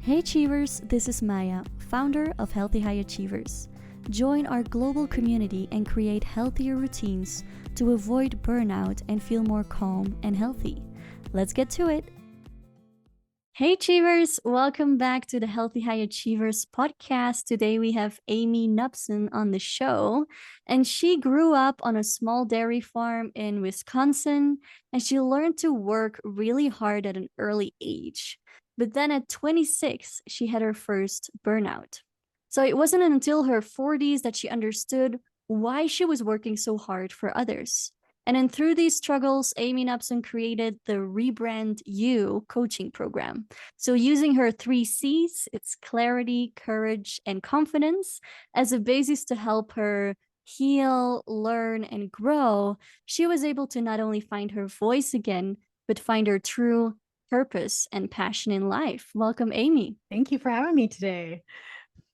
Hey Achievers, this is Maya, founder of Healthy High Achievers. Join our global community and create healthier routines to avoid burnout and feel more calm and healthy. Let's get to it. Hey Achievers, welcome back to the Healthy High Achievers podcast. Today we have Amy Nubson on the show, and she grew up on a small dairy farm in Wisconsin, and she learned to work really hard at an early age. But then at 26, she had her first burnout. So it wasn't until her 40s that she understood why she was working so hard for others. And then through these struggles, Amy Nubson created the Rebrand You coaching program. So using her 3 C's, it's clarity, courage, and confidence, as a basis to help her heal, learn, and grow, she was able to not only find her voice again, but find her true purpose and passion in life. Welcome, Amy. Thank you for having me today.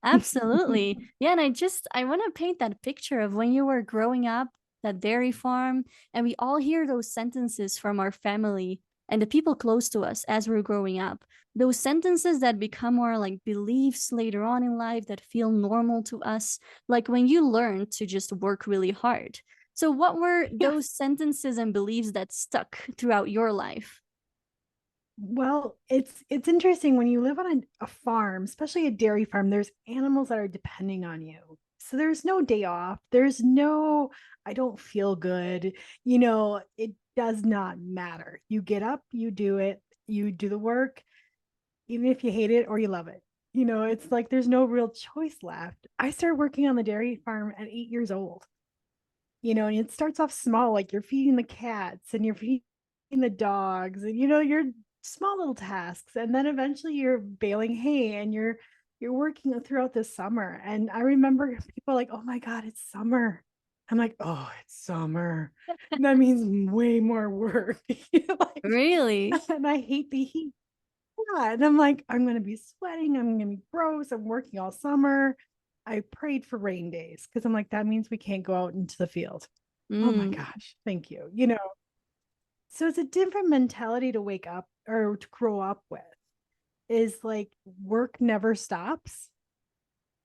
Absolutely. Yeah, and I want to paint that picture of when you were growing up, that dairy farm, and we all hear those sentences from our family and the people close to us as we're growing up. Those sentences that become our like beliefs later on in life that feel normal to us, like when you learn to just work really hard. So what were Yeah. those sentences and beliefs that stuck throughout your life? Well, it's interesting when you live on a farm, especially a dairy farm, there's animals that are depending on you. So there's no day off. There's no, I don't feel good. It does not matter. You get up, you do it, you do the work, even if you hate it or you love it. It's like there's no real choice left. I started working on the dairy farm at 8 years old. And it starts off small, like you're feeding the cats and you're feeding the dogs, and you're small little tasks, and then eventually you're baling hay and you're working throughout the summer. And I remember people like, oh my god, it's summer. I'm like, oh, it's summer, that means way more work. Like, Really? and I hate the heat. Yeah, and I'm like, I'm gonna be sweating, I'm gonna be gross, I'm working all summer. I prayed for rain days because I'm like, that means we can't go out into the field. Oh my Mm. gosh, thank you. So it's a different mentality to wake up or to grow up with, is like work never stops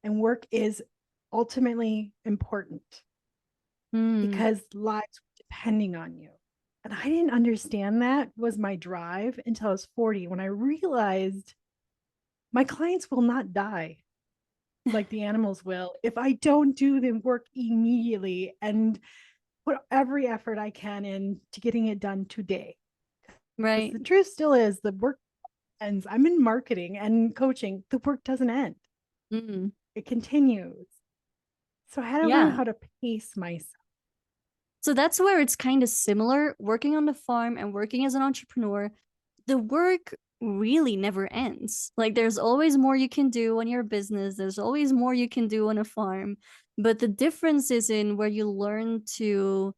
and work is ultimately important Mm. because lives are depending on you. And I didn't understand that was my drive until I was 40, when I realized my clients will not die like the animals will if I don't do the work immediately and put every effort I can in to getting it done today. Because Right. the truth still is the work ends. I'm in marketing and coaching. The work doesn't end. Mm. It continues. So I had to learn Yeah. how to pace myself. So that's where it's kind of similar working on the farm and working as an entrepreneur. The work really never ends. Like there's always more you can do on your business, there's always more you can do on a farm. But the difference is in where you learn to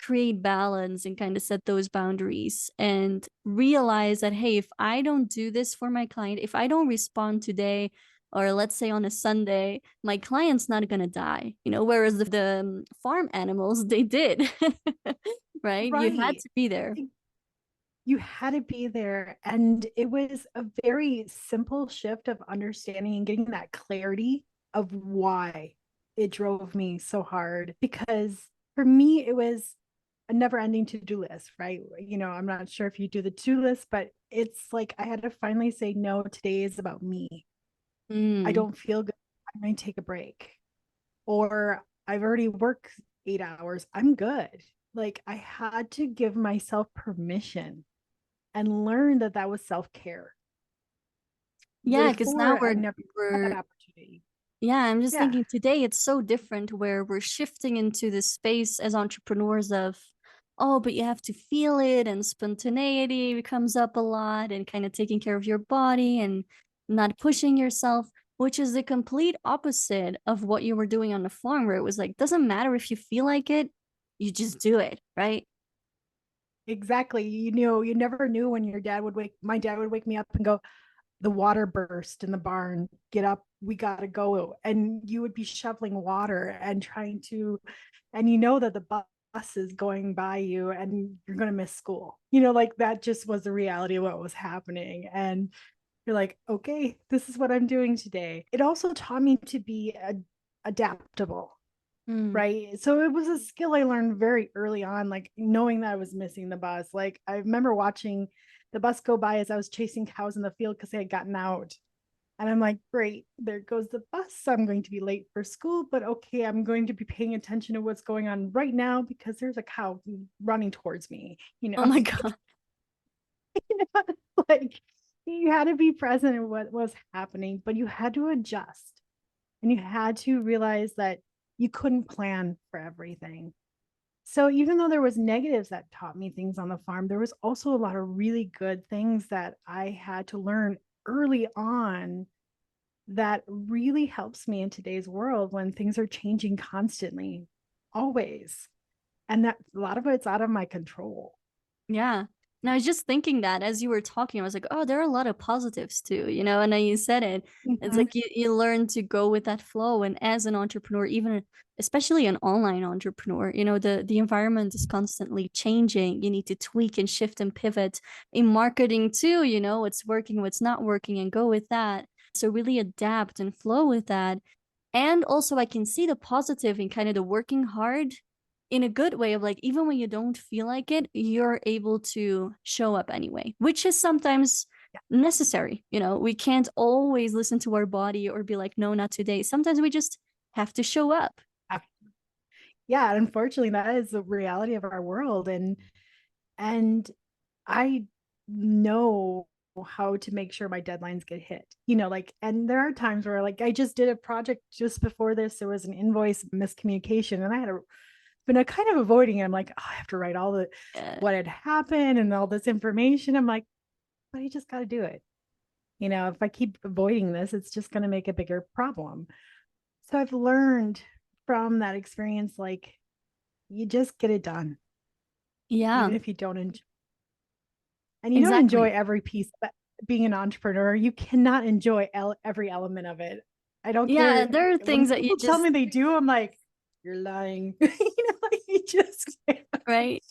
create balance and kind of set those boundaries and realize that, hey, if I don't do this for my client, if I don't respond today, or let's say on a Sunday, my client's not gonna die, whereas the farm animals, they did. Right? You had Right. to be there. You had to be there. And it was a very simple shift of understanding and getting that clarity of why it drove me so hard. Because for me, it was a never ending to-do list, right? I'm not sure if you do the to-do list, but it's like I had to finally say, no, today is about me. I Mm. don't feel good. I'm going to take a break. Or I've already worked 8 hours. I'm good. Like I had to give myself permission and learn that that was self-care. Yeah, because now Before, I never had that we're opportunity. yeah, I'm just Yeah, thinking today it's so different where we're shifting into this space as entrepreneurs of, oh, but you have to feel it, and spontaneity comes up a lot, and kind of taking care of your body and not pushing yourself, which is the complete opposite of what you were doing on the farm, where it was like, doesn't matter if you feel like it, you just do it, right? exactly. You never knew when my dad would wake me up and go, the water burst in the barn, get up, we got to go. And you would be shoveling water and trying to, and that the bus is going by you and you're going to miss school. Like that just was the reality of what was happening. And You're like, okay, this is what I'm doing today. It also taught me to be adaptable, Mm. right? So it was a skill I learned very early on, like knowing that I was missing the bus. Like I remember watching the bus go by as I was chasing cows in the field because they had gotten out. And I'm like, great, there goes the bus. I'm going to be late for school, but okay, I'm going to be paying attention to what's going on right now because there's a cow running towards me, you Oh know? my God. You know, like you had to be present in what was happening, but you had to adjust and you had to realize that you couldn't plan for everything. So even though there was negatives that taught me things on the farm, there was also a lot of really good things that I had to learn early on that really helps me in today's world when things are changing constantly, always. And that a lot of it's out of my control. Yeah. And I was just thinking that as you were talking, I was like, oh, there are a lot of positives too, you know, and then you said it. It's Mhm. like you learn to go with that flow. And as an entrepreneur, even especially an online entrepreneur, you know, the environment is constantly changing. You need to tweak and shift and pivot in marketing too, you know, what's working, what's not working, and go with that. So really adapt and flow with that. And also I can see the positive in kind of the working hard in a good way of like even when you don't feel like it, you're able to show up anyway, which is sometimes necessary. You know, we can't always listen to our body or be like, no, not today. Sometimes we just have to show up. Yeah, unfortunately, that is the reality of our world. And I know how to make sure my deadlines get hit. You know, like, and there are times where like I just did a project just before this, there was an invoice miscommunication, and I had been a kind of avoiding it. I'm like, oh, I have to write all the Uh, what had happened and all this information. I'm like, but you just got to do it. You know, if I keep avoiding this, it's just going to make a bigger problem. So I've learned from that experience, like, you just get it done, yeah, even if you don't enjoy. And you don't enjoy exactly. every piece of being an entrepreneur. You cannot enjoy every element of it. I don't Yeah, care. there are When things that you people tell just, me they do, I'm like, you're lying. You know, like you just can't. right?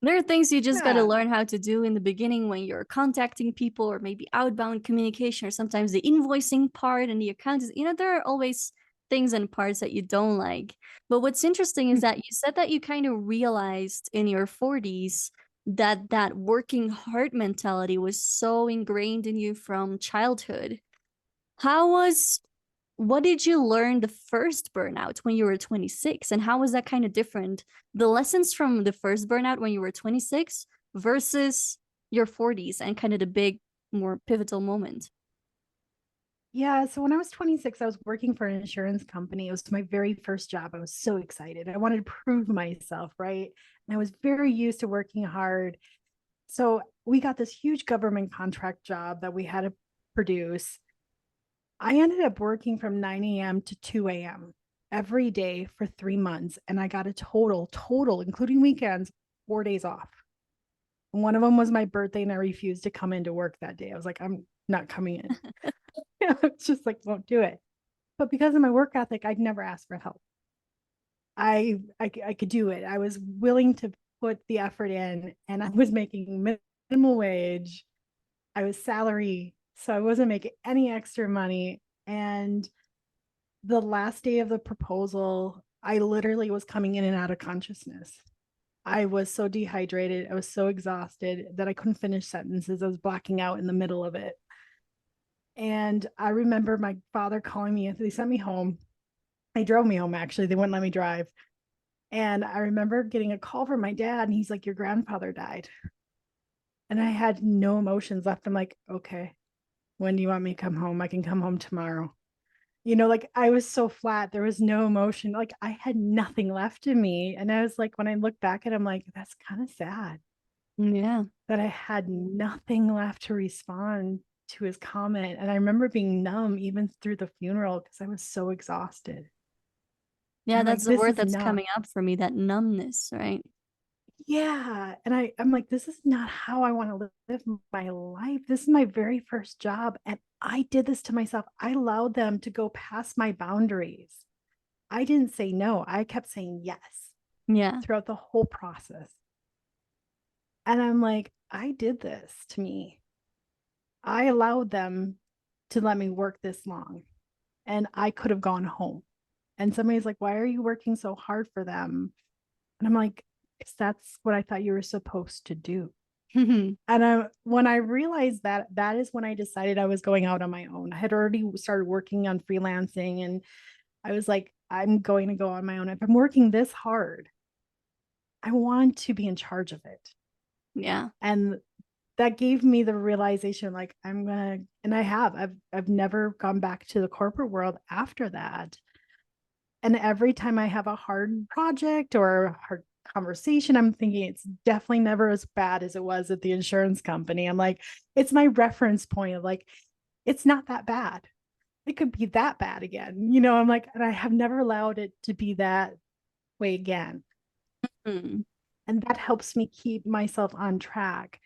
There are things you just got to Yeah. learn how to do in the beginning when you're contacting people or maybe outbound communication or sometimes the invoicing part and the account is, you know, there are always things and parts that you don't like. But what's interesting is that you said that you kind of realized in your 40s that that working hard mentality was so ingrained in you from childhood. How was what did you learn the first burnout when you were 26 and how was that kind of different? The lessons from the first burnout when you were 26 versus your 40s and kind of the big, more pivotal moment. Yeah. So when I was 26, I was working for an insurance company. It was my very first job. I was so excited. I wanted to prove myself, right? And I was very used to working hard. So we got this huge government contract job that we had to produce. I ended up working from 9 a.m. to 2 a.m. every day for 3 months. And I got a total, including weekends, 4 days off. And one of them was my birthday, and I refused to come into work that day. I was like, I'm not coming in. It's just like, won't do it. But because of my work ethic, I'd never asked for help. I could do it. I was willing to put the effort in, and I was making minimal wage. I was salary, so I wasn't making any extra money. And the last day of the proposal, I literally was coming in and out of consciousness. I was so dehydrated. I was so exhausted that I couldn't finish sentences. I was blacking out in the middle of it. And I remember my father calling me. They sent me home. They drove me home, actually. They wouldn't let me drive. And I remember getting a call from my dad, and he's like, your grandfather died. And I had no emotions left. I'm like, okay, when do you want me to come home? I can come home tomorrow. You know, like I was so flat. There was no emotion. Like I had nothing left in me. And I was like, when I look back at it, I'm like, that's kind of sad Yeah. that I had nothing left to respond to his comment. And I remember being numb even through the funeral because I was so exhausted. And Yeah, I'm that's like, the this word is that's not, coming up for me, that numbness, right? yeah. And I'm like, this is not how I want to live my life. This is my very first job. And I did this to myself. I allowed them to go past my boundaries. I didn't say no. I kept saying yes Yeah. throughout the whole process. And I'm like, I did this to me. I allowed them to let me work this long, and I could have gone home. And somebody's like, why are you working so hard for them? And I'm like, because that's what I thought you were supposed to do. And when I realized that, that is when I decided I was going out on my own. I had already started working on freelancing, and I was like, I'm going to go on my own. If I'm working this hard, I want to be in charge of it. Yeah. And that gave me the realization, like, I'm gonna, and I have, I've never gone back to the corporate world after that. And every time I have a hard project or a hard conversation, I'm thinking it's definitely never as bad as it was at the insurance company. I'm like, it's my reference point of like, it's not that bad. It could be that bad again. I'm like, and I have never allowed it to be that way again. Mm. And that helps me keep myself on track.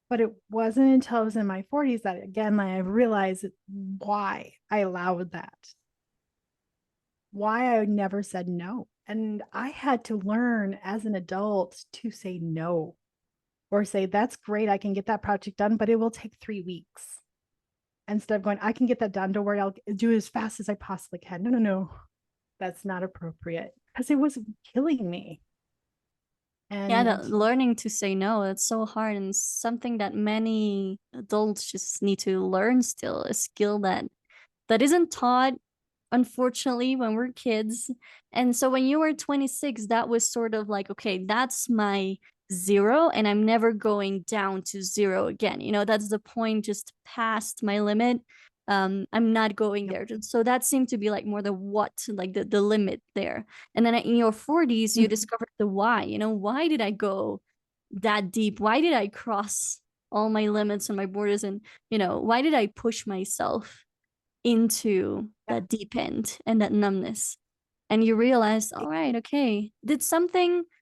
But it wasn't until I was in my 40s that again, I realized why I allowed that, why I never said no. And I had to learn as an adult to say no, or say, that's great, I can get that project done, but it will take 3 weeks. Instead of going, I can get that done. Don't worry, I'll do it as fast as I possibly can. No, no, no. That's not appropriate because it was killing me. Yeah, And learning to say no, it's so hard, and something that many adults just need to learn still, a skill that isn't taught, unfortunately, when we're kids. And so when you were 26, that was sort of like, okay, that's my zero, and I'm never going down to zero again. That's the point, just past my limit. I'm not going yep. there. So that seemed to be like more the what, like the limit there. And then in your 40s, you discovered the why. Why did I go that deep? Why did I cross all my limits and my borders? And, why did I push myself into Yeah. that deep end and that numbness? And you realized, all right, okay,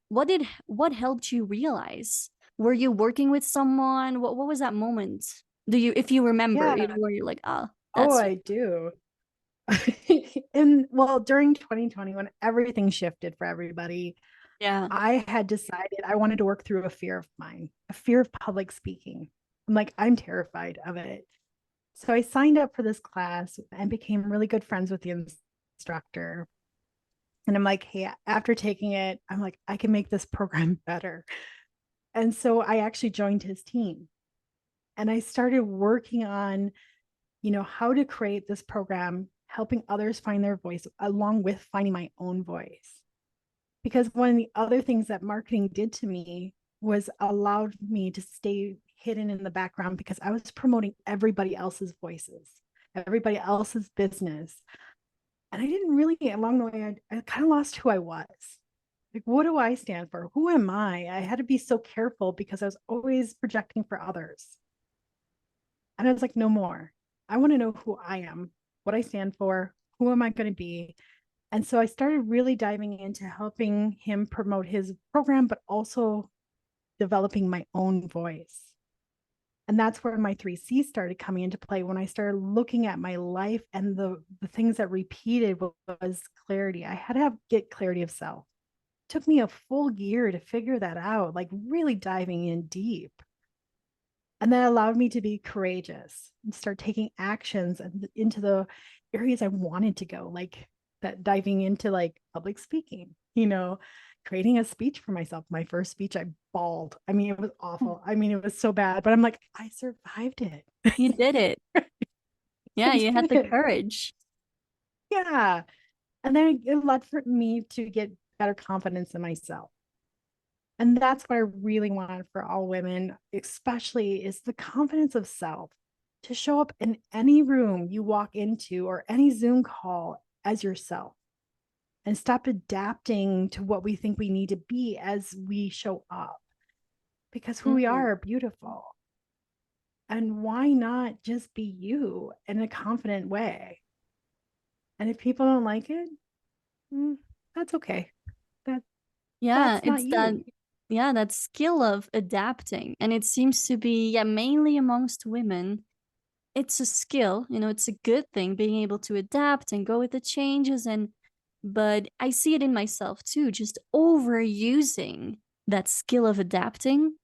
what helped you realize? Were you working with someone? What was that moment? If you remember, Yeah. where you're like, ah, Oh, that's, I do. And well, during 2020, when everything shifted for everybody, yeah. I had decided I wanted to work through a fear of mine, a fear of public speaking. I'm like, I'm terrified of it. So I signed up for this class and became really good friends with the instructor. And I'm like, hey, after taking it, I'm like, I can make this program better. And so I actually joined his team, and I started working on, how to create this program, helping others find their voice along with finding my own voice. Because one of the other things that marketing did to me was allowed me to stay hidden in the background because I was promoting everybody else's voices, everybody else's business. And I didn't really, along the way, I kind of lost who I was. Like, what do I stand for? Who am I? I had to be so careful because I was always projecting for others. And I was like, no more. I want to know who I am, what I stand for, who am I going to be. And so I started really diving into helping him promote his program, but also developing my own voice. And that's where my 3 C's started coming into play, when I started looking at my life, and the things that repeated was clarity. I had to get clarity of self. It took me a full year to figure that out, like really diving in deep. And that allowed me to be courageous and start taking actions into the areas I wanted to go, like that, diving into like public speaking, creating a speech for myself. My first speech, I bawled. I mean, it was awful. I mean, it was so bad, but I'm like, I survived it. You did it. I Yeah, you had the did. courage. Yeah. And then it led for me to get better confidence in myself. And that's what I really want for all women, especially, is the confidence of self to show up in any room you walk into or any Zoom call as yourself, and stop adapting to what we think we need to be as we show up, because who we Mm. are beautiful. And why not just be you in a confident way? And if people don't like it, that's okay. That Yeah, that's not it's that, you. yeah, that skill of adapting. And it seems to be, yeah, mainly amongst women. It's a skill, it's a good thing being able to adapt and go with the changes. But I see it in myself too, just overusing that skill of adapting.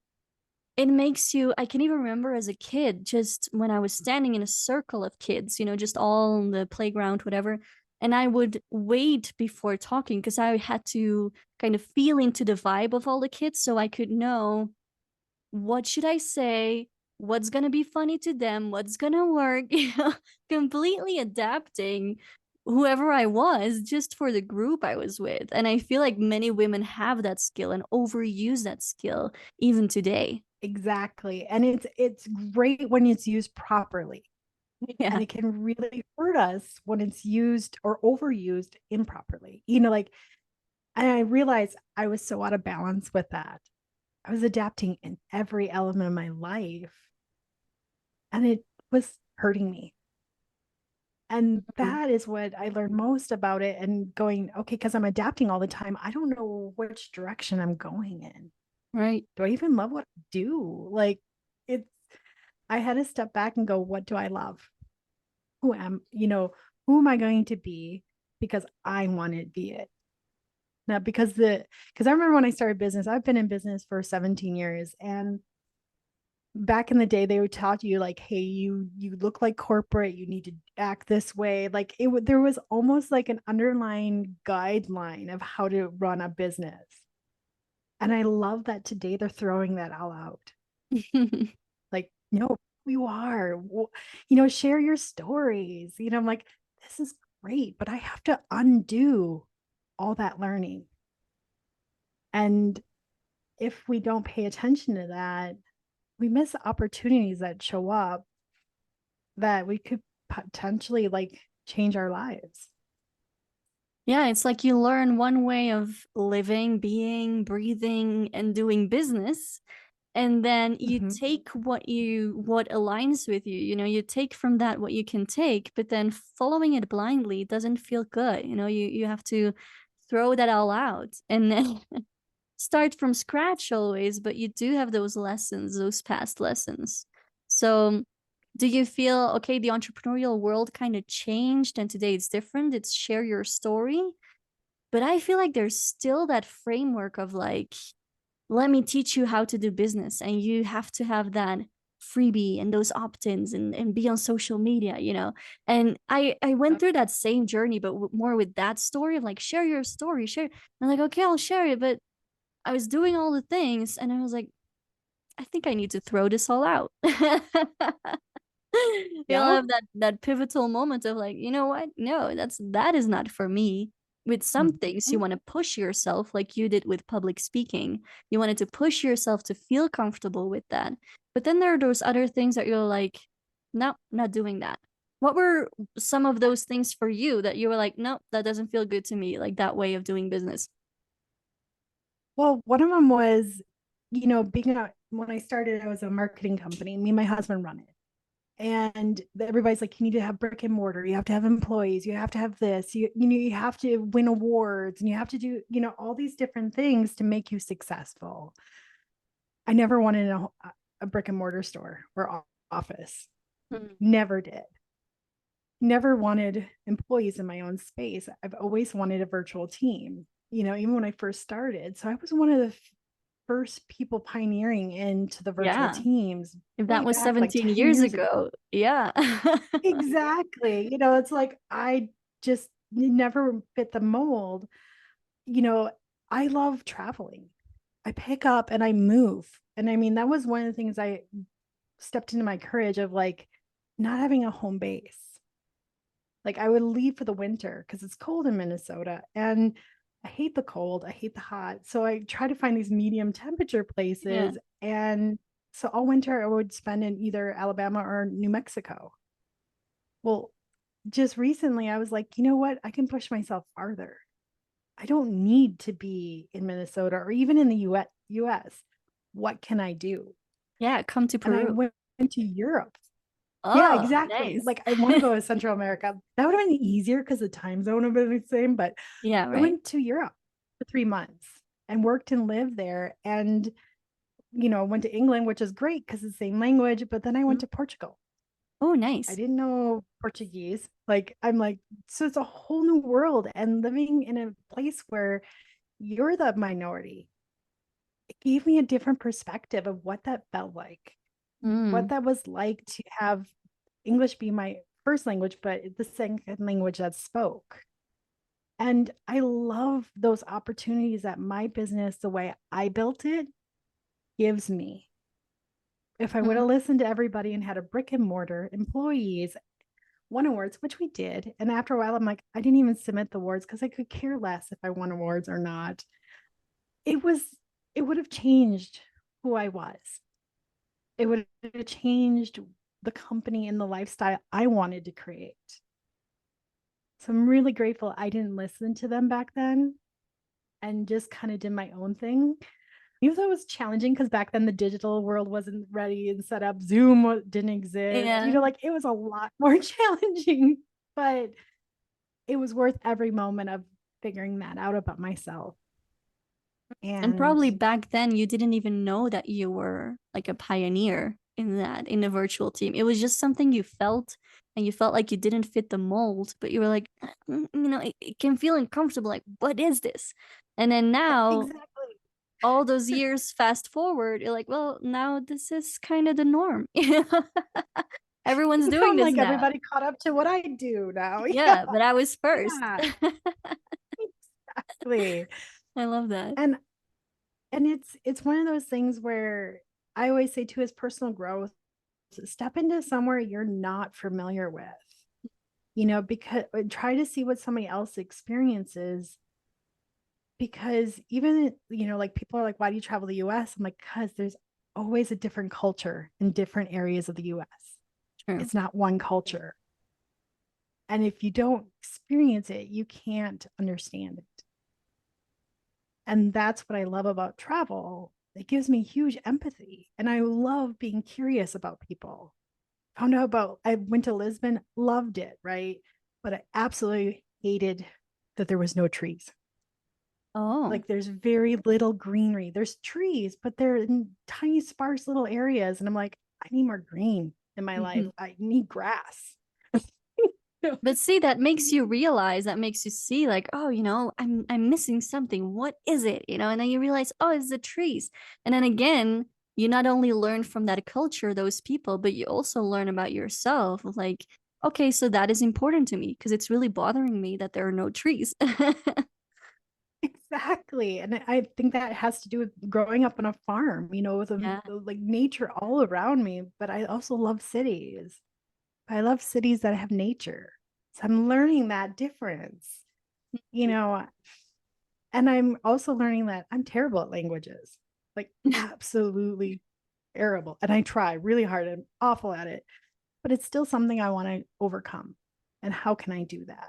it makes you, I can even remember as a kid, just when I was standing in a circle of kids, just all on the playground, whatever, and I would wait before talking because I had to kind of feel into the vibe of all the kids so I could know what should I say, what's gonna be funny to them, what's gonna work, completely adapting whoever I was just for the group I was with. And I feel like many women have that skill and overuse that skill even today. Exactly. And it's great when it's used properly. And Yeah. it can really hurt us when it's used or overused improperly. Like, and I realized I was so out of balance with that. I was adapting in every element of my life, and it was hurting me. And Mhm. that is what I learned most about it, and going, okay, because I'm adapting all the time, I don't know which direction I'm going in. Right. Do I even love what I do? Like, it's, I had to step back and go, what do I love? Who am I going to be because I want to be it? Not because I remember when I started business, I've been in business for 17 years, and back in the day they would taught you like, hey, you look like corporate, you need to act this way. Like there was almost like an underlying guideline of how to run a business. And I love that today they're throwing that all out. Like, no, you are, share your stories. I'm like, this is great, but I have to undo all that learning. And if we don't pay attention to that, we miss opportunities that show up that we could potentially like change our lives. Yeah, it's like you learn one way of living, being, breathing, and doing business. And then you Mm-hmm. take what aligns with you. You take from that what you can take, but then following it blindly doesn't feel good. You have to throw that all out and then start from scratch always, but you do have those lessons, those past lessons. So do you feel okay, the entrepreneurial world kind of changed and today it's different? It's share your story. But I feel like there's still that framework of like, let me teach you how to do business. And you have to have that freebie and those opt-ins and be on social media. And I went through that same journey, but more with that story of like, share your story, share. And I'm like, okay, I'll share it. But I was doing all the things and I was like, I think I need to throw this all out. You'll Yep. have that pivotal moment of like, you know what? No, that is not for me. With some things, Mm-hmm. you want to push yourself, like you did with public speaking. You wanted to push yourself to feel comfortable with that. But then there are those other things that you're like, no, not doing that. What were some of those things for you that you were like, no, that doesn't feel good to me, like that way of doing business? Well, one of them was, being when I started, I was a marketing company. Me and my husband run it. And everybody's like, you need to have brick and mortar, you have to have employees, you have to have this, you have to win awards, and you have to do, all these different things to make you successful. I never wanted a brick and mortar store or office. Hmm. Never did. Never wanted employees in my own space. I've always wanted a virtual team, even when I first started. So I was one of the first people pioneering into the virtual Yeah. teams If that way was back like 17 10 years years ago. ago, yeah. Exactly. It's like I just never fit the mold. You know, I love traveling. I pick up and I move. And I mean, that was one of the things I stepped into my courage of, like, not having a home base. Like I would leave for the winter because it's cold in Minnesota, and I hate the cold. I hate the hot. So I try to find these medium temperature Yeah. places. And so all winter I would spend in either Alabama or New Mexico. Well, just recently I was like, you know what? I can push myself farther. I don't need to be in Minnesota or even in the US. What can I do? Yeah, come to And I Peru. went to Europe. Yeah, Oh, exactly. nice. Like I want to go to Central America. That would have been easier because the time zone would have been the same. But Yeah, I right. went to Europe for 3 months and worked and lived there. And, went to England, which is great because it's the same language. But then I went Mhm. to Portugal. Oh, I nice. didn't know Portuguese. Like, I'm like, so it's a whole new world. And living in a place where you're the minority, it gave me a different perspective of what that felt like, what Mm. that was like to have English be my first language, but the second language that spoke. And I love those opportunities that my business, the way I built it, gives me. If I would have Mm. listened to everybody and had a brick and mortar employees, won awards, which we did. And after a while, I'm like, I didn't even submit the awards because I could care less if I won awards or not. It was, it would have changed who I was. It would have changed the company and the lifestyle I wanted to create. So I'm really grateful I didn't listen to them back then and just kind of did my own thing. Even though it was challenging because back then the digital world wasn't ready and set up, Zoom didn't exist, Yeah. like it was a lot more challenging, but it was worth every moment of figuring that out about myself. And And probably back then you didn't even know that you were like a pioneer in that, in a virtual team. It was just something you felt, and you felt like you didn't fit the mold, but you were like, it can feel uncomfortable. Like, what is this? And then now, exactly. all those years fast forward, you're like, well, now this is kind of the norm. Everyone's Now doing I'm this like now. everybody caught up to what I do now. Yeah. Yeah, but I was first. Yeah. Exactly. I love that. And it's one of those things where I always say too, is personal growth, step into somewhere you're not familiar with, because try to see what somebody else experiences. Because even, like people are like, why do you travel the US? I'm like, because there's always a different culture in different areas of the US. True. It's not one culture. And if you don't experience it, you can't understand it. And that's what I love about travel. It gives me huge empathy. And I love being curious about people. Found out about, I went to Lisbon, loved it, right? But I absolutely hated that there was no trees. Oh. Like there's very little greenery. There's trees, but they're in tiny, sparse little areas. And I'm like, I need more green in my life. Mhm. I need grass. But see, that makes you realize, that makes you see, like, oh, I'm missing something. What is it? And then you realize, oh, it's the trees. And then again, you not only learn from that culture, those people, but you also learn about yourself. Like, okay, so that is important to me because it's really bothering me that there are no trees. Exactly. And I think that has to do with growing up on a farm, with Yeah. like nature all around me. But I also love cities. I love cities that have nature. So I'm learning that difference, you know, and I'm also learning that I'm terrible at languages, like absolutely terrible. And I try really hard. I'm awful at it, but it's still something I want to overcome. And how can I do that?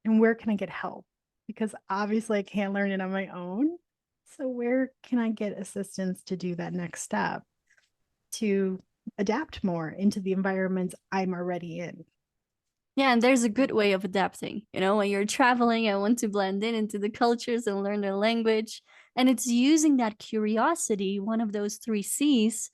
And where can I get help? Because obviously I can't learn it on my own. So where can I get assistance to do that next step to adapt more into the environments I'm already in? Yeah, and there's a good way of adapting. When you're traveling, I want to blend in into the cultures and learn their language. And it's using that curiosity, one of those three C's,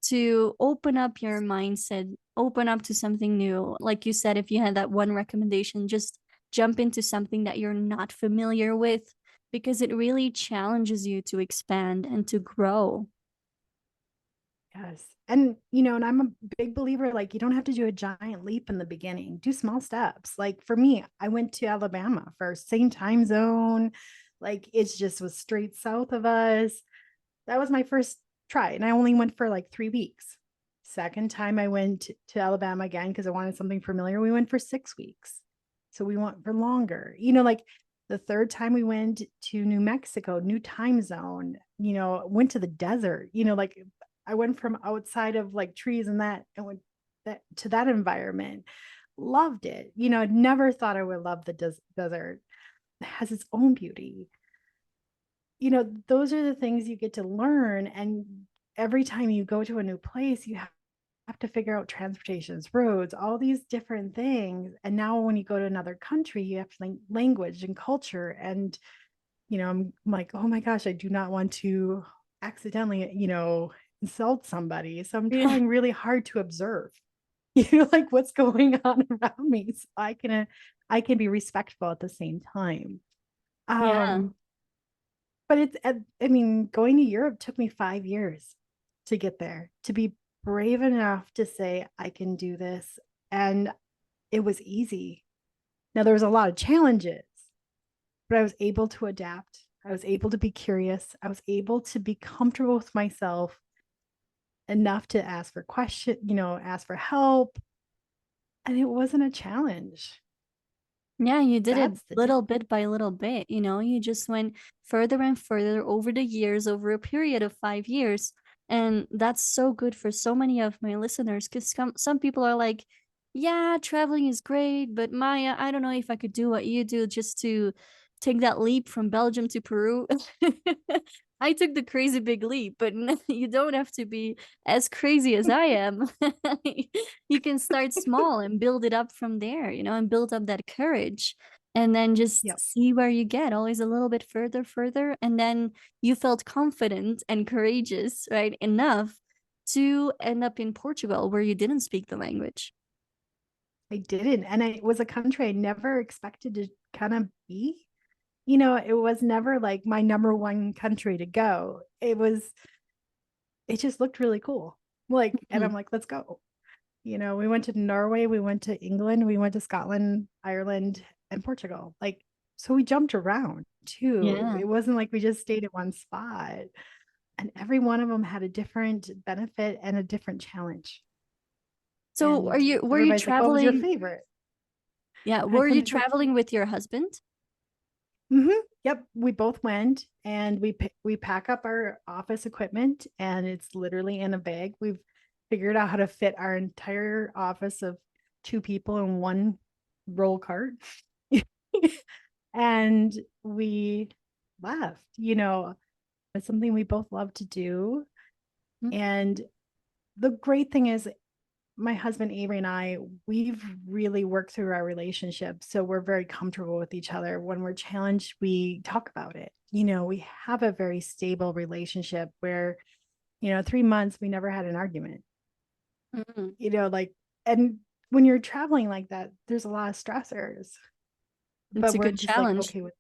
to open up your mindset, open up to something new. Like you said, if you had that one recommendation, just jump into something that you're not familiar with because it really challenges you to expand and to grow. Yes. And, and I'm a big believer, like, you don't have to do a giant leap in the beginning, do small steps. Like for me, I went to Alabama first, same time zone. Like it's just was straight south of us. That was my first try. And I only went for like 3 weeks. Second time I went to Alabama again because I wanted something familiar. We went for 6 weeks. So we went for longer. Like the third time we went to New Mexico, new time zone, went to the desert, like I went from outside of like trees and that and went to that environment. Loved it. I never thought I would love the desert. It has its own beauty. Those are the things you get to learn. And every time you go to a new place, you have to figure out transportations, roads, all these different things. And now when you go to another country, you have to learn language and culture. And, I'm like, oh my gosh, I do not want to accidentally, insult somebody. So I'm Yeah. trying really hard to observe, like what's going on around me. So I can be respectful at the same time. Yeah. Um, but I mean, going to Europe took me 5 years to get there, to be brave enough to say, I can do this. And it was easy. Now, there was a lot of challenges, but I was able to adapt. I was able to be curious. I was able to be comfortable with myself enough to ask for questions, ask for help. And it wasn't a challenge. Yeah, you did it That's the little difference. bit by little bit, you just went further and further over the years, over a period of 5 years. And that's so good for so many of my listeners because some people are like, yeah, traveling is great, but Maya, I don't know if I could do what you do just to take that leap from Belgium to Peru. I took the crazy big leap, but you don't have to be as crazy as I am. You can start small and build it up from there, and build up that courage and then just Yep. see where you get, always a little bit further. And then you felt confident and courageous, right? Enough to end up in Portugal where you didn't speak the language. I didn't. And it was a country I never expected to kind of be. It was never like my number one country to go. It just looked really cool. And I'm Mhm. like, let's go. We went to Norway, we went to England, we went to Scotland, Ireland, and Portugal. So we jumped around too. Yeah. It wasn't like we just stayed at one spot. And every one of them had a different benefit and a different challenge. So And were you everybody's like, what was your traveling? favorite? Yeah, I were you couldn't hear. traveling with your husband? Yep, we both went, and we pack up our office equipment, and it's literally in a bag. We've figured out how to fit our entire office of two people in one roll cart. And we left. It's something we both love to do. Mm. And the great thing is, my husband Avery and I, we've really worked through our relationship. So we're very comfortable with each other. When we're challenged, we talk about it. We have a very stable relationship where, 3 months, we never had an argument, Mhm. and when you're traveling like that, there's a lot of stressors, It's but a we're good just like, challenge. okay with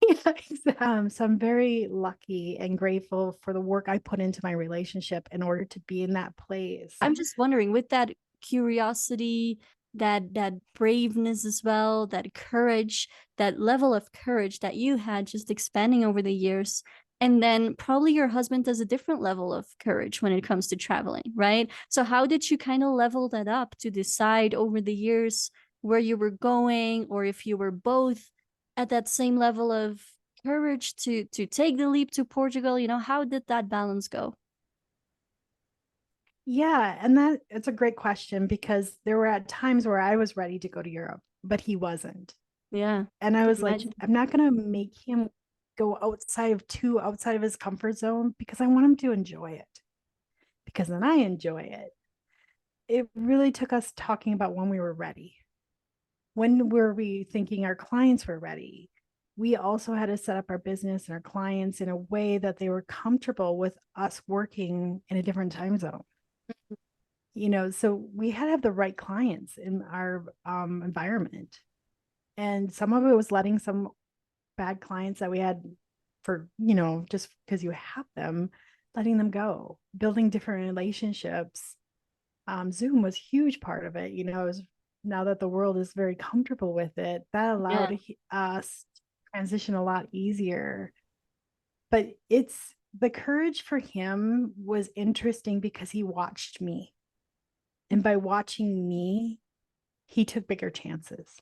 yeah, so I'm very lucky and grateful for the work I put into my relationship in order to be in that place. I'm just wondering, with that curiosity, that braveness as well, that courage, that level of courage that you had just expanding over the years, and then probably your husband has a different level of courage when it comes to traveling, right? So how did you kind of level that up to decide over the years where you were going, or if you were both at that same level of courage to take the leap to Portugal? How did that balance go? Yeah, and that it's a great question because there were at times where I was ready to go to Europe, but he wasn't. Yeah, And I can was like, imagine. I'm not going to make him go outside of his comfort zone because I want him to enjoy it. Because then I enjoy it. It really took us talking about when we were ready. When were we thinking our clients were ready? We also had to set up our business and our clients in a way that they were comfortable with us working in a different time zone. So we had to have the right clients in our environment. And some of it was letting some bad clients that we had for, just because you have them, letting them go, building different relationships. Zoom was a huge part of it. Now that the world is very comfortable with it, that Yeah. allowed us to transition a lot easier. But it's the courage for him was interesting because he watched me. And by watching me, he took bigger chances.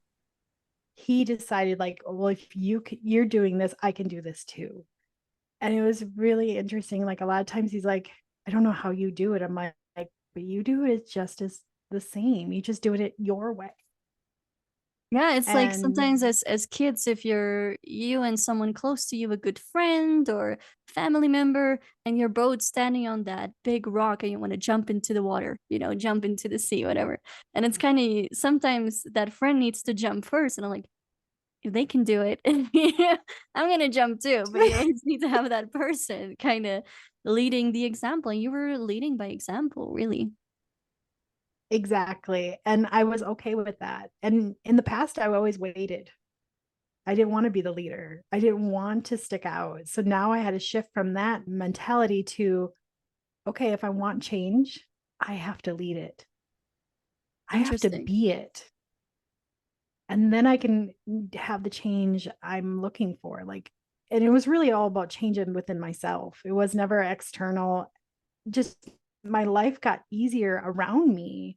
He decided, like, well, if you're doing this, I can do this too. And it was really interesting. Like, a lot of times he's like, I don't know how you do it. I'm like, but you do it just as the same. You just do it your way. Yeah, it's like And sometimes as kids, if you and someone close to you, a good friend or family member, and you're both standing on that big rock and you want to jump into the water, jump into the sea, whatever. And it's kind of sometimes that friend needs to jump first. And I'm like, if they can do it, yeah, I'm gonna jump too. But you always need to have that person kind of leading the example. And you were leading by example, really. exactly. And I was okay with that. And in the past, I always waited. I didn't want to be the leader. I didn't want to stick out. So now I had to shift from that mentality to, okay, if I want change, I have to lead it. I have to Interesting. be it. And then I can have the change I'm looking for. Like, and it was really all about changing within myself. It was never external. Just my life got easier around me,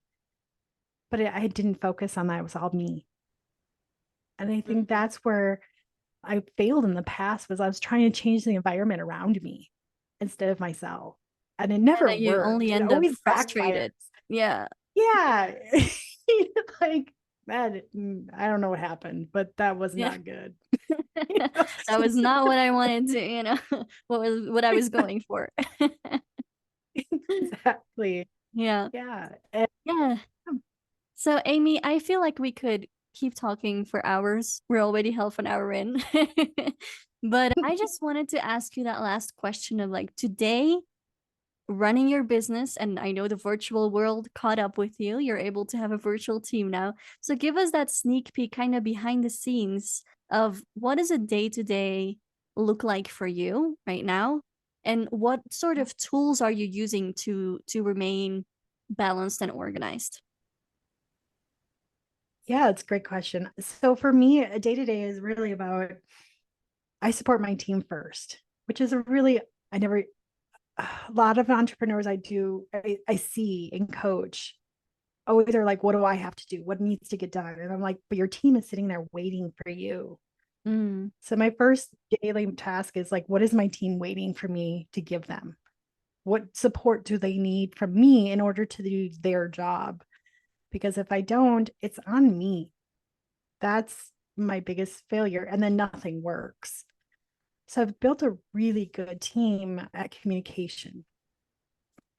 but I didn't focus on that. It was all me. And I think Mhm. that's where I failed in the past was I was trying to change the environment around me instead of myself. And it And never then you worked. only It end up always backfires. frustrated. Yeah. Yeah. Like that, I don't know what happened, but that was Yeah. not good. That was not what I wanted to, what I was going for. Exactly. Yeah. Yeah. And, Yeah. So, Amy, I feel like we could keep talking for hours. We're already half an hour in. But I just wanted to ask you that last question of like today, running your business, and I know the virtual world caught up with you. You're able to have a virtual team now. So give us that sneak peek kind of behind the scenes of what does a day to day look like for you right now? And what sort of tools are you using to remain balanced and organized? yeah, it's a great question. So for me, a day to day is really about I support my team first, which is a really, I never, a lot of entrepreneurs I see and coach always are like, what do I have to do? What needs to get done? And I'm like, but your team is sitting there waiting for you. Mm. So my first daily task is like, what is my team waiting for me to give them? What support do they need from me in order to do their job? Because if I don't, it's on me. That's my biggest failure. And then nothing works. So I've built a really good team at communication.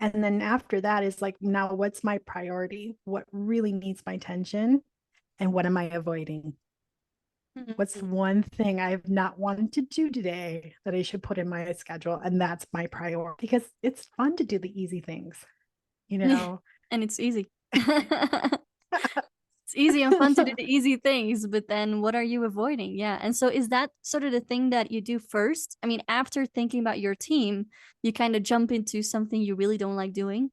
And then after that is like, now what's my priority? What really needs my attention? And what am I avoiding? What's Mhm. one thing I've not wanted to do today that I should put in my schedule? And that's my priority because it's fun to do the easy things, you know? And it's easy. It's easy and fun to do the easy things, but then what are you avoiding? Yeah. And so is that sort of the thing that you do first? I mean, after thinking about your team, you kind of jump into something you really don't like doing?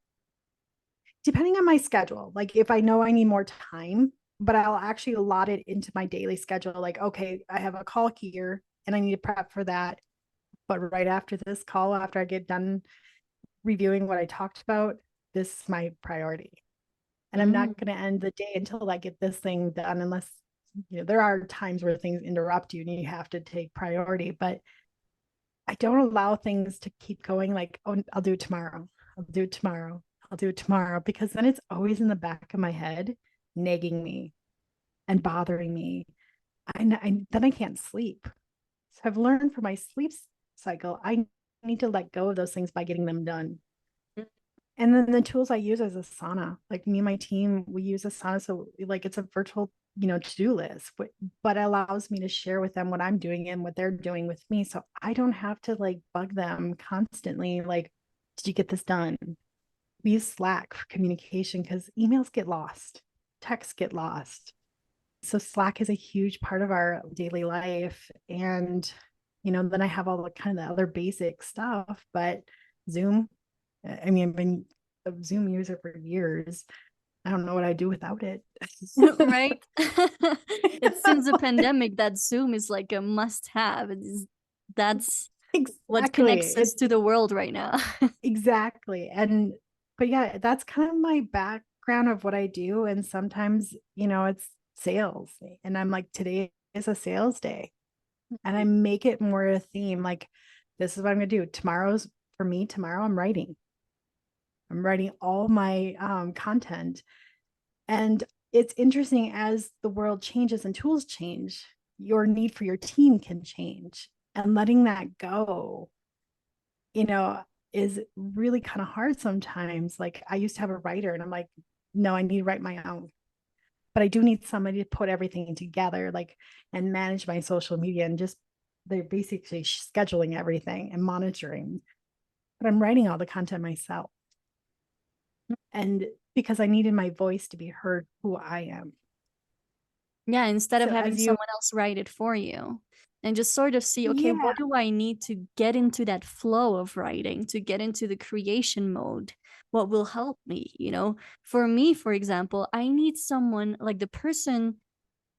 Depending on my schedule, like if I know I need more time, but I'll actually allot it into my daily schedule. Like, okay, I have a call here and I need to prep for that. But right after this call, after I get done reviewing what I talked about, this is my priority. And I'm Mm. not going to end the day until I get this thing done, unless, there are times where things interrupt you and you have to take priority. But I don't allow things to keep going like, oh, I'll do it tomorrow. I'll do it tomorrow. I'll do it tomorrow. Because then it's always in the back of my head, nagging me and bothering me. Then I can't sleep. So I've learned from my sleep cycle, I need to let go of those things by getting them done. And then the tools I use is Asana. Like me and my team, we use Asana. So like it's a virtual, to-do list, but it allows me to share with them what I'm doing and what they're doing with me. So I don't have to like bug them constantly. Like, did you get this done? We use Slack for communication because emails get lost, texts get lost. So Slack is a huge part of our daily life. And, then I have all the kind of the other basic stuff, but Zoom, I mean, I've been a Zoom user for years. I don't know what I'd do without it. Right? It's since the pandemic that Zoom is like a must have. That's what Exactly. connects us to the world right now. Exactly. But yeah, that's kind of my background of what I do. And sometimes, it's sales. And I'm like, today is a sales day. And I make it more a theme. Like, this is what I'm going to do. Tomorrow, I'm writing. I'm writing all my content. And it's interesting as the world changes and tools change, your need for your team can change. And letting that go, you know, is really kind of hard sometimes. Like I used to have a writer and I'm like, no, I need to write my own. But I do need somebody to put everything together, like and manage my social media and just they're basically scheduling everything and monitoring. But I'm writing all the content myself. And because I needed my voice to be heard who I am. Yeah, instead of So having as you, someone else write it for you, and just sort of see, okay, yeah, what do I need to get into that flow of writing, to get into the creation mode? What will help me, you know? For me, for example, I need someone like the person,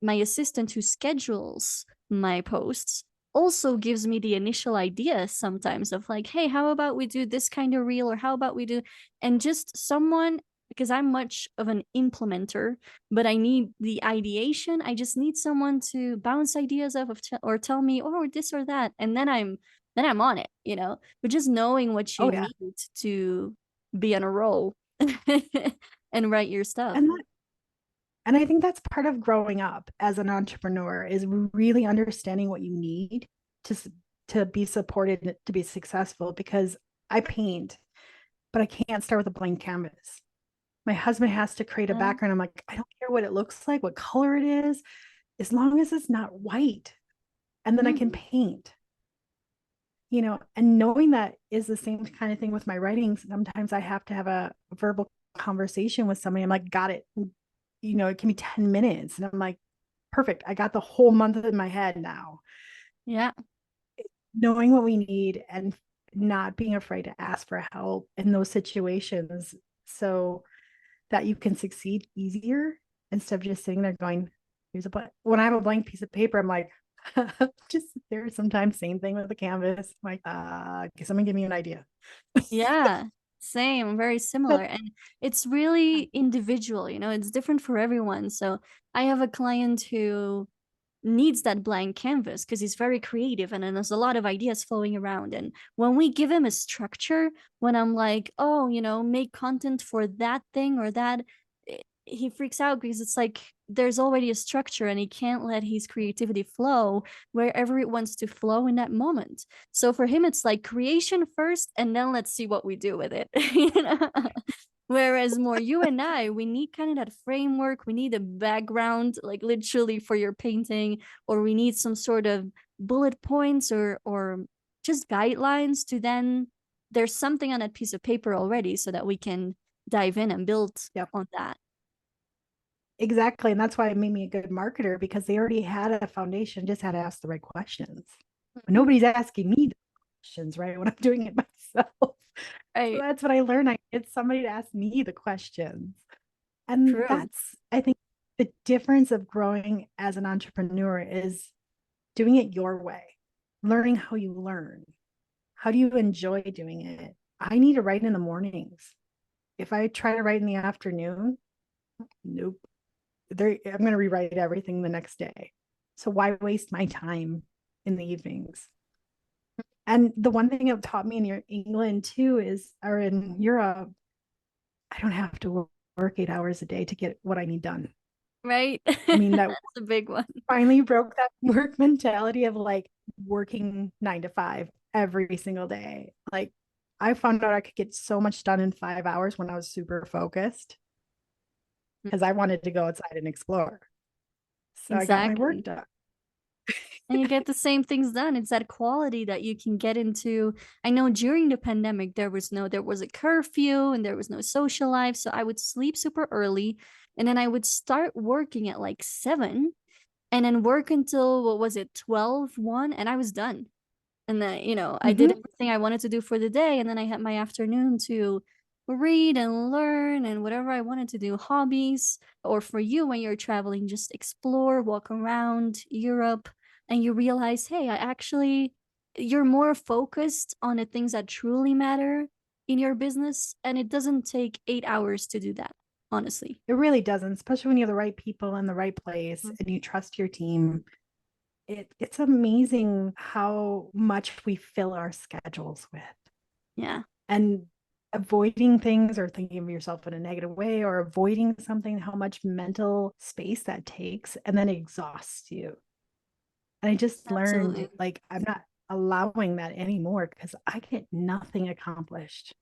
my assistant who schedules my posts, also gives me the initial ideas sometimes of like, hey, how about we do this kind of reel, or how about we do, and just someone, because I'm much of an implementer, but I need the ideation. I just need someone to bounce ideas off of, or tell me, oh, this or that, and then I'm on it, you know. But just knowing what you oh yeah. need to be on a roll and write your stuff. And and I think that's part of growing up as an entrepreneur is really understanding what you need to to be supported to be successful. Because I paint, but I can't start with a blank canvas. My husband has to create a Uh, background. I'm like, I don't care what it looks like, what color it is, as long as it's not white. And then I can mm, paint, and knowing that is the same kind of thing with my writing. Sometimes I have to have a verbal conversation with somebody. I'm like, got it. It can be 10 minutes. And I'm like, perfect. I got the whole month in my head now. yeah. Knowing what we need and not being afraid to ask for help in those situations so that you can succeed easier instead of just sitting there going, here's a blank. When I have a blank piece of paper, I'm like, just there sometimes same thing with the canvas. I'm like, can someone give me an idea? Yeah, same, very But similar. And it's really individual, you know, it's different for everyone. So I have a client who needs that blank canvas because he's very creative, and then there's a lot of ideas flowing around. And when we give him a structure, when I'm like, oh, you know, make content for that thing or that, he freaks out because it's like there's already a structure and he can't let his creativity flow wherever it wants to flow in that moment. So for him, it's like creation first, and then let's see what we do with it. You know? Whereas more you and I, we need kind of that framework. We need a background, like literally for your painting, or we need some sort of bullet points or just guidelines to then there's something on that piece of paper already so that we can dive in and build yep, on that. exactly. And that's why it made me a good marketer because they already had a foundation, just had to ask the right questions. But Mhm. nobody's asking me the questions, right? When I'm doing it myself. So Right. that's what I learned. I get somebody to ask me the questions. And True. that's, I think, the difference of growing as an entrepreneur is doing it your way, learning how you learn. How do you enjoy doing it? I need to write in the mornings. If I try to write in the afternoon, nope. I'm going to rewrite everything the next day. So why waste my time in the evenings? And the one thing it taught me in England too is, or in Europe, I don't have to work 8 hours a day to get what I need done. Right. I mean, that That's a big one. finally broke that work mentality of like working 9 to 5 every single day. Like I found out I could get so much done in 5 hours when I was super focused because I wanted to go outside and explore. So I got my work Exactly. done. And you get the same things done. It's that quality that you can get into. I know during the pandemic there was a curfew and there was no social life, so I would sleep super early and then I would start working at like 7 and then work until what was it, 12, 1, and I was done. And then, you know, I did Mm-hmm. everything I wanted to do for the day, and then I had my afternoon to read and learn and whatever I wanted to do, hobbies, or for you when you're traveling, just explore, walk around Europe, and you realize, hey, you're more focused on the things that truly matter in your business, and it doesn't take 8 hours to do that, honestly. It really doesn't, especially when you have the right people in the right place Mhm. and you trust your team. It's amazing how much we fill our schedules with. Yeah, And avoiding things or thinking of yourself in a negative way or avoiding something, how much mental space that takes and then exhausts you. And I just learned absolutely. like I'm not allowing that anymore because I get nothing accomplished.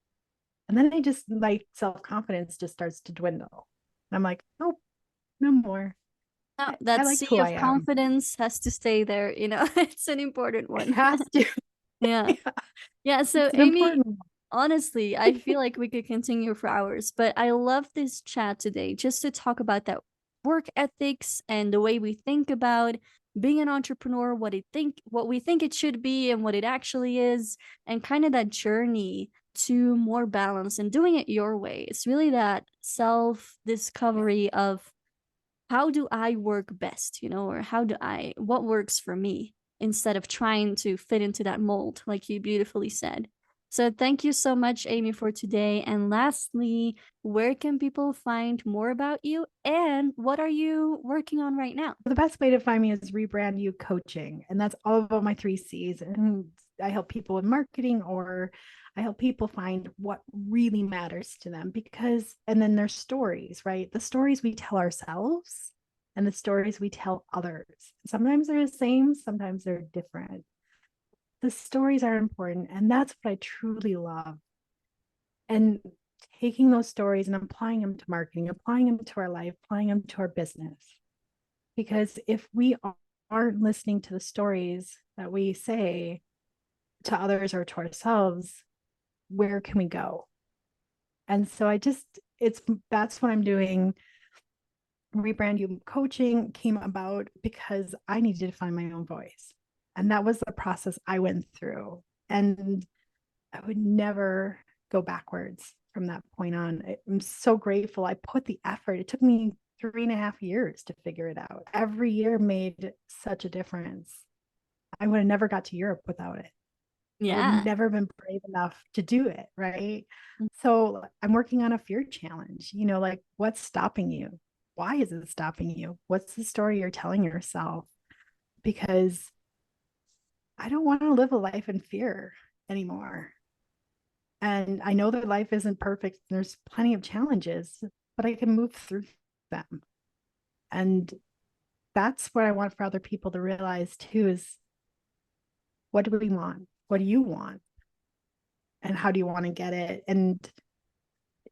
And then I just like self-confidence just starts to dwindle. And I'm like, nope, no more. No, I that like sea who I of am. confidence has to stay there, you know. It's an important It one. has to. Yeah. Yeah, Yeah, so it's an Amy, important one. honestly, I feel like we could continue for hours, but I love this chat today just to talk about that work ethics and the way we think about being an entrepreneur, what we think it should be and what it actually is, and kind of that journey to more balance and doing it your way. It's really that self-discovery of how do I work best, or what works for me instead of trying to fit into that mold, like you beautifully said. So thank you so much, Amy, for today. And lastly, where can people find more about you and what are you working on right now? The best way to find me is Rebrand You Coaching. And that's all about my 3 C's. And I help people with marketing, or I help people find what really matters to them, and then there's stories, right? The stories we tell ourselves and the stories we tell others. Sometimes they're the same, sometimes they're different. The stories are important. And that's what I truly love. And taking those stories and applying them to marketing, applying them to our life, applying them to our business. Because if we aren't listening to the stories that we say to others or to ourselves, where can we go? And so that's what I'm doing. Rebrand You Coaching came about because I needed to find my own voice. And that was the process I went through. And I would never go backwards from that point on. I'm so grateful. I put the effort. It took me 3.5 years to figure it out. Every year made such a difference. I would have never got to Europe without it. I would have never been brave enough to do it, right? So I'm working on a fear challenge, like what's stopping you? Why is it stopping you? What's the story you're telling yourself? Because I don't want to live a life in fear anymore. And I know that life isn't perfect. There's plenty of challenges, but I can move through them. And that's what I want for other people to realize too, is what do we want? What do you want? And how do you want to get it? And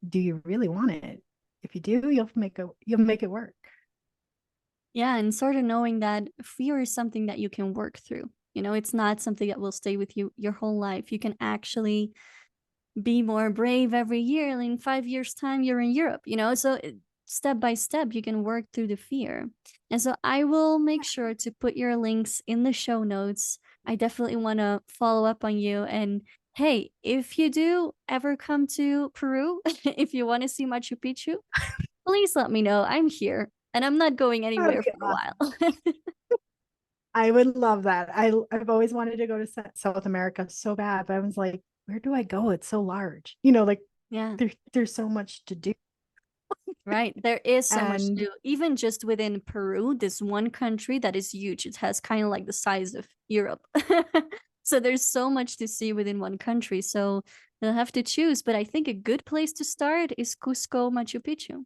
do you really want it? If you do, you'll make it work. Yeah, and sort of knowing that fear is something that you can work through. It's not something that will stay with you your whole life. You can actually be more brave every year. In 5 years' time, you're in Europe, so step by step, you can work through the fear. And so I will make sure to put your links in the show notes. I definitely want to follow up on you. And hey, if you do ever come to Peru, if you want to see Machu Picchu, please let me know. I'm here and I'm not going anywhere for a while. I would love that. I've always wanted to go to South America so bad, but I was like, where do I go? It's so large. Yeah. There's so much to do. Right. There is so much to do. Even just within Peru, this one country that is huge. It has kind of like the size of Europe. So there's so much to see within one country. So you'll have to choose. But I think a good place to start is Cusco, Machu Picchu.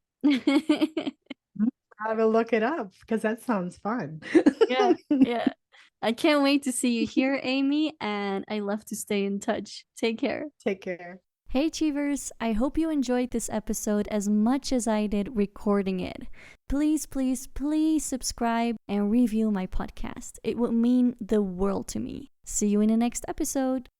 I will look it up because that sounds fun. Yeah. Yeah. I can't wait to see you here, Amy. And I love to stay in touch. Take care. Take care. Hey Achievers, I hope you enjoyed this episode as much as I did recording it. Please, please, please subscribe and review my podcast. It would mean the world to me. See you in the next episode.